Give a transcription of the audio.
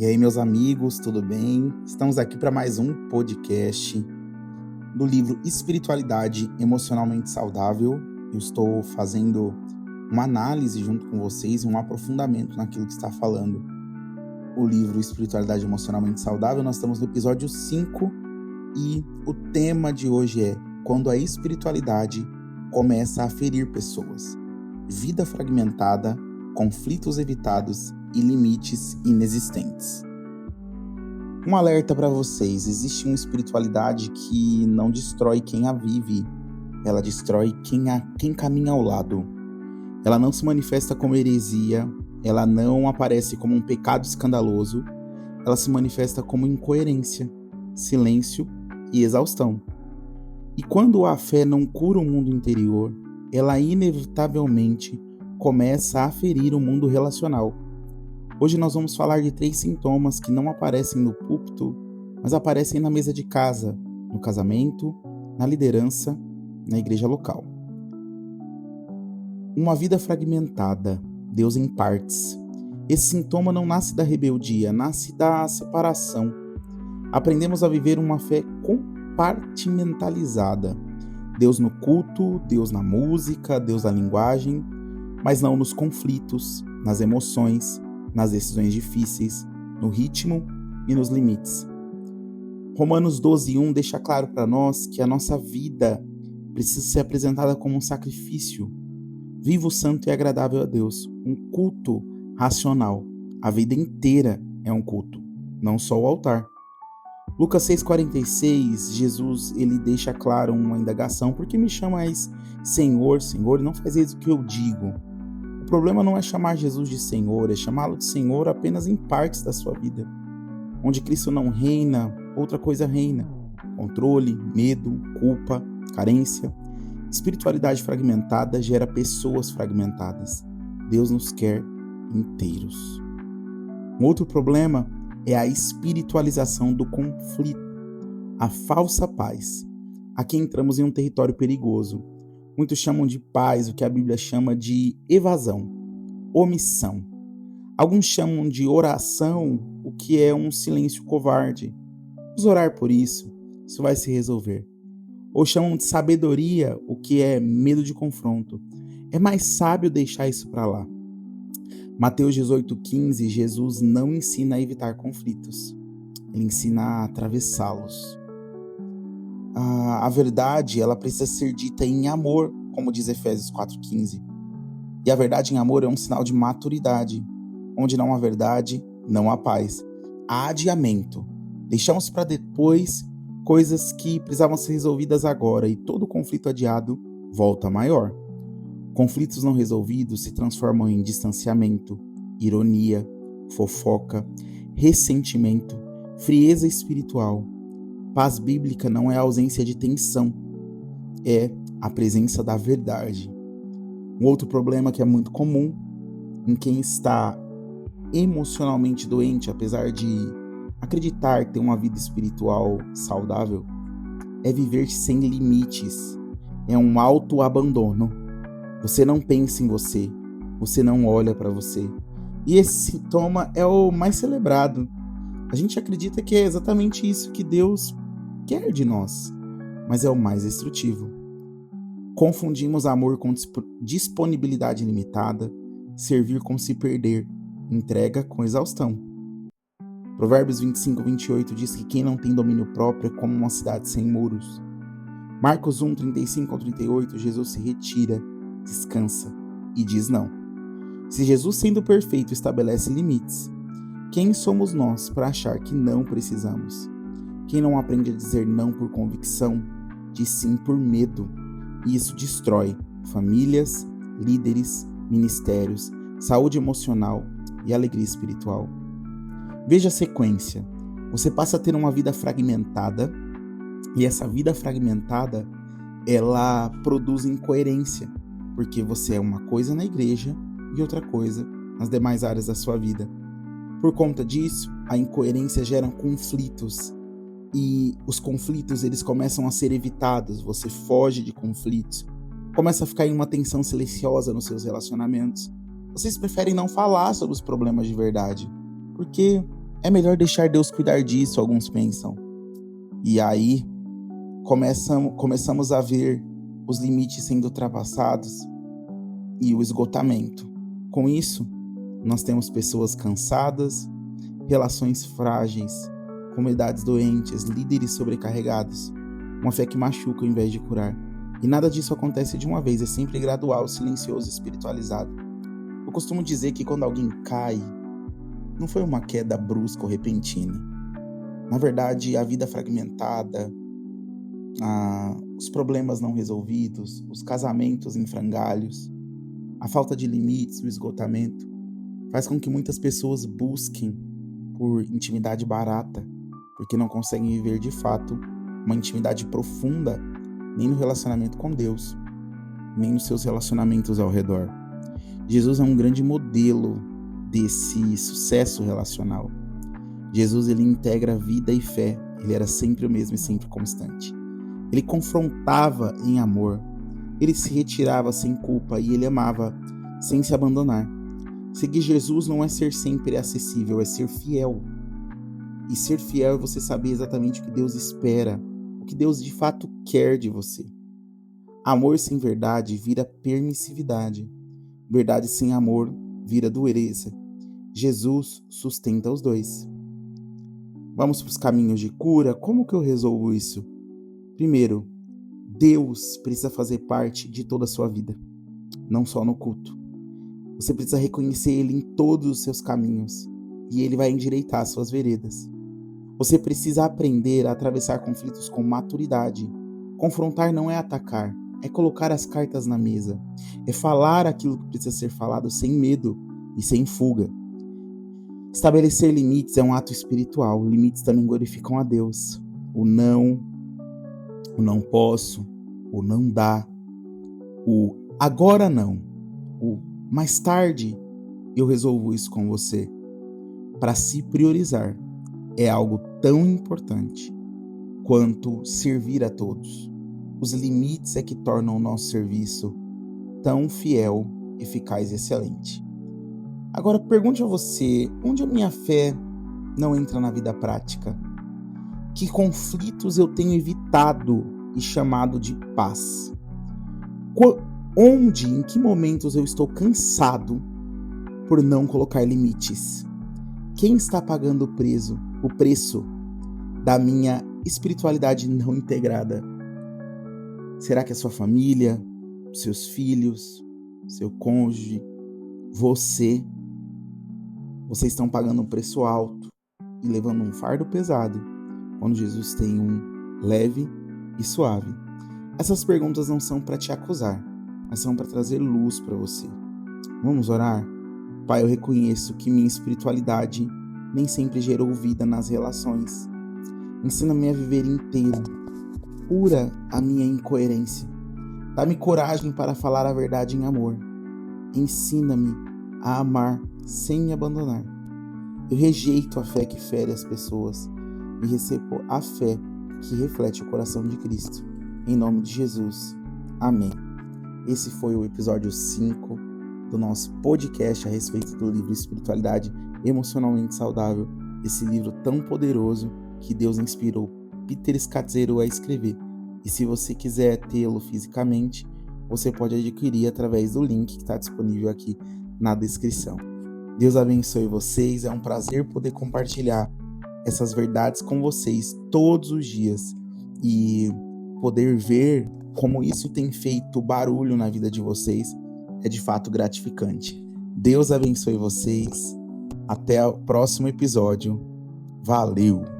E aí, meus amigos, tudo bem? Estamos aqui para mais um podcast do livro Espiritualidade Emocionalmente Saudável. Eu estou fazendo uma análise junto com vocês e um aprofundamento naquilo que está falando o livro Espiritualidade Emocionalmente Saudável. Nós estamos no episódio 5 e o tema de hoje é quando a espiritualidade começa a ferir pessoas. Vida fragmentada, conflitos evitados e limites inexistentes. Um alerta para vocês: existe uma espiritualidade que não destrói quem a vive, ela destrói quem caminha ao lado. Ela não se manifesta como heresia, ela não aparece como um pecado escandaloso, ela se manifesta como incoerência, silêncio e exaustão. E quando a fé não cura o mundo interior, ela inevitavelmente começa a ferir o mundo relacional. Hoje nós vamos falar de 3 sintomas que não aparecem no púlpito, mas aparecem na mesa de casa, no casamento, na liderança, na igreja local. Uma vida fragmentada, Deus em partes. Esse sintoma não nasce da rebeldia, nasce da separação. Aprendemos a viver uma fé compartimentalizada. Deus no culto, Deus na música, Deus na linguagem, mas não nos conflitos, nas emoções, nas decisões difíceis, no ritmo e nos limites. Romanos 12:1 deixa claro para nós que a nossa vida precisa ser apresentada como um sacrifício vivo, santo e agradável a Deus, um culto racional. A vida inteira é um culto, não só o altar. Lucas 6,46, Jesus ele deixa claro uma indagação: por que me chamais Senhor, Senhor, e não fazeis o que eu digo? O problema não é chamar Jesus de Senhor, é chamá-lo de Senhor apenas em partes da sua vida. Onde Cristo não reina, outra coisa reina: controle, medo, culpa, carência. Espiritualidade fragmentada gera pessoas fragmentadas. Deus nos quer inteiros. Um outro problema é a espiritualização do conflito, a falsa paz. Aqui entramos em um território perigoso. Muitos chamam de paz o que a Bíblia chama de evasão, omissão. Alguns chamam de oração o que é um silêncio covarde. Vamos orar por isso vai se resolver. Ou chamam de sabedoria o que é medo de confronto. É mais sábio deixar isso para lá. Mateus 18,15, Jesus não ensina a evitar conflitos. Ele ensina a atravessá-los. A verdade, ela precisa ser dita em amor, como diz Efésios 4,15. E a verdade em amor é um sinal de maturidade. Onde não há verdade, não há paz. Há adiamento. Deixamos para depois coisas que precisavam ser resolvidas agora, e todo conflito adiado volta maior. Conflitos não resolvidos se transformam em distanciamento, ironia, fofoca, ressentimento, frieza espiritual. Paz bíblica não é a ausência de tensão, é a presença da verdade. Um outro problema que é muito comum em quem está emocionalmente doente, apesar de acreditar ter uma vida espiritual saudável, é viver sem limites, é um autoabandono. Você não pensa em você, você não olha para você. E esse sintoma é o mais celebrado. A gente acredita que é exatamente isso que Deus quer de nós, mas é o mais destrutivo. Confundimos amor com disponibilidade limitada, servir com se perder, entrega com exaustão. Provérbios 25:28 diz que quem não tem domínio próprio é como uma cidade sem muros. Marcos 1:35-38, Jesus se retira, descansa e diz não. Se Jesus, sendo perfeito, estabelece limites, quem somos nós para achar que não precisamos? Quem não aprende a dizer não por convicção, diz sim por medo, e isso destrói famílias, líderes, ministérios, saúde emocional e alegria espiritual. Veja a sequência. Você passa a ter uma vida fragmentada, e essa vida fragmentada, ela produz incoerência, porque você é uma coisa na igreja e outra coisa nas demais áreas da sua vida. Por conta disso, a incoerência gera conflitos, e os conflitos eles começam a ser evitados. Você foge de conflitos, começa a ficar em uma tensão silenciosa nos seus relacionamentos. Vocês preferem não falar sobre os problemas de verdade, porque É melhor deixar Deus cuidar disso, alguns pensam. E aí começamos a ver os limites sendo ultrapassados e o esgotamento. Com isso, nós temos pessoas cansadas, relações frágeis, comunidades doentes, líderes sobrecarregados, uma fé que machuca ao invés de curar. E nada disso acontece de uma vez, é sempre gradual, silencioso e espiritualizado. Eu costumo dizer que quando alguém cai, não foi uma queda brusca ou repentina. Na verdade, a vida fragmentada, os problemas não resolvidos, os casamentos em frangalhos, a falta de limites, o esgotamento, faz com que muitas pessoas busquem por intimidade barata, porque não conseguem viver de fato uma intimidade profunda, nem no relacionamento com Deus, nem nos seus relacionamentos ao redor. Jesus é um grande modelo desse sucesso relacional. Jesus, ele integra vida e fé, ele era sempre o mesmo e sempre constante. Ele confrontava em amor, ele se retirava sem culpa e ele amava sem se abandonar. Seguir Jesus não é ser sempre acessível, é ser fiel. E ser fiel é você saber exatamente o que Deus espera, o que Deus de fato quer de você. Amor sem verdade vira permissividade. Verdade sem amor vira dureza. Jesus sustenta os dois. Vamos para os caminhos de cura. Como que eu resolvo isso? Primeiro, Deus precisa fazer parte de toda a sua vida, não só no culto. Você precisa reconhecer Ele em todos os seus caminhos e Ele vai endireitar as suas veredas. Você precisa aprender a atravessar conflitos com maturidade. Confrontar não é atacar, é colocar as cartas na mesa. É falar aquilo que precisa ser falado sem medo e sem fuga. Estabelecer limites é um ato espiritual. Limites também glorificam a Deus. O não posso, o não dá, o agora não, o mais tarde eu resolvo isso com você. Para se priorizar é algo tão importante quanto servir a todos. Os limites é que tornam o nosso serviço tão fiel, eficaz e excelente. Agora pergunte a você, onde a minha fé não entra na vida prática? Que conflitos eu tenho evitado e chamado de paz? Onde, em que momentos eu estou cansado por não colocar limites? Quem está pagando o preço da minha espiritualidade não integrada? Será que é sua família, seus filhos, seu cônjuge, você? Vocês estão pagando um preço alto e levando um fardo pesado, quando Jesus tem um leve e suave. Essas perguntas não são para te acusar, mas são para trazer luz para você. Vamos orar? Pai, eu reconheço que minha espiritualidade nem sempre gerou vida nas relações. Ensina-me a viver inteiro. Cura a minha incoerência. Dá-me coragem para falar a verdade em amor. Ensina-me a amar sem me abandonar. Eu rejeito a fé que fere as pessoas e recebo a fé que reflete o coração de Cristo. Em nome de Jesus. Amém. Esse foi o episódio 5 do nosso podcast a respeito do livro Espiritualidade Emocionalmente Saudável. Esse livro tão poderoso que Deus inspirou Peter Scazzero a escrever. E se você quiser tê-lo fisicamente, você pode adquirir através do link que está disponível aqui na descrição. Deus abençoe vocês. É um prazer poder compartilhar essas verdades com vocês todos os dias e poder ver como isso tem feito barulho na vida de vocês é de fato gratificante. Deus abençoe vocês. Até o próximo episódio. Valeu!